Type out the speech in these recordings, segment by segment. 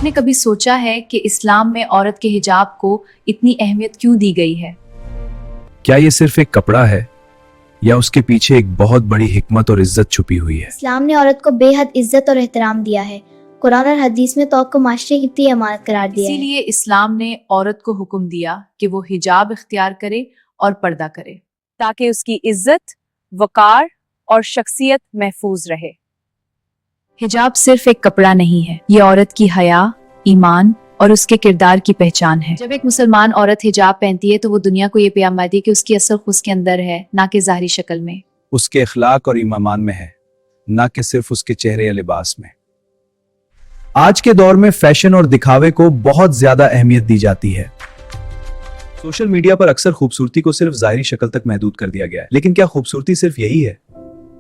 आपने कभी सोचा है कि इस्लाम में औरत के हिजाब को इतनी अहमियत क्यों दी गई है? क्या ये सिर्फ एक कपड़ा है या उसके पीछे एक बहुत बड़ी हिकमत और इज्जत छुपी हुई है? इस्लाम ने औरत को बेहद इज्जत और एहतराम दिया है। कुरान और हदीस में तौक़ को माशरे की इतनी अमानत करार दिया है। इसीलिए इस्लाम ने औरत को हुक्म दिया कि वो हिजाब इख्तियार करे और पर्दा करे, ताकि उसकी इज्जत, वकार और शख्सियत महफूज रहे। हिजाब सिर्फ एक कपड़ा नहीं है, ये औरत की हया, ईमान और उसके किरदार की पहचान है। जब एक मुसलमान औरत हिजाब पहनती है तो वो दुनिया को ये पैगाम देती है कि उसकी असल खुद उसके अंदर है, ना कि ज़ाहिरी शक्ल में। उसके अखलाक और ईमान में है, ना कि सिर्फ उसके चेहरे या लिबास में। आज के दौर में फैशन और दिखावे को बहुत ज्यादा अहमियत दी जाती है। सोशल मीडिया पर अक्सर खूबसूरती को सिर्फ ज़ाहिरी शक्ल तक महदूद कर दिया गया है, लेकिन क्या खूबसूरती सिर्फ यही है?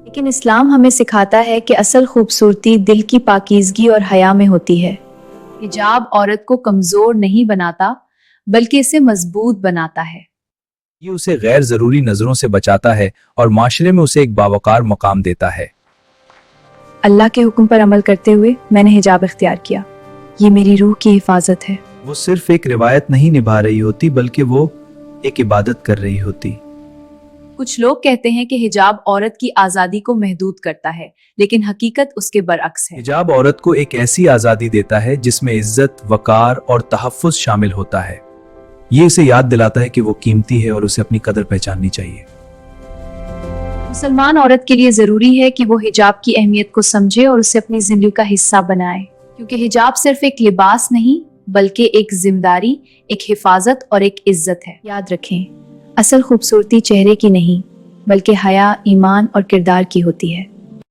लेकिन इस्लाम हमें सिखाता है कि असल खूबसूरती दिल की पाकीज़गी और हया में होती है। हिजाब औरत को कमजोर नहीं बनाता, बल्कि इसे मजबूत बनाता है। ये उसे गैर जरूरी नजरों से बचाता है और माशरे में उसे एक बावकार मकाम देता है। अल्लाह के हुक्म पर अमल करते हुए मैंने हिजाब इख्तियार किया। ये मेरी रूह की हिफाजत है। वो सिर्फ एक रिवायत नहीं निभा रही होती, बल्कि वो एक इबादत कर रही होती। कुछ लोग कहते हैं कि हिजाब औरत की आज़ादी को महदूद करता है, लेकिन हकीकत उसके बरअक्स है। हिजाब औरत को एक ऐसी आज़ादी देता है जिसमें इज्जत, वकार और तहफ़्फ़ुज़ शामिल होता है। ये उसे याद दिलाता है कि वो कीमती है और उसे अपनी कदर पहचाननी चाहिए। मुसलमान औरत के लिए ज़रूरी है कि वो हिजाब की अहमियत को समझे और उसे अपनी ज़िंदगी का हिस्सा बनाए, क्योंकि हिजाब सिर्फ एक लिबास नहीं, बल्कि एक जिम्मेदारी, एक हिफाजत और एक इज्जत है। याद रखें, असल खूबसूरती चेहरे की नहीं, बल्कि हया, ईमान और किरदार की होती है।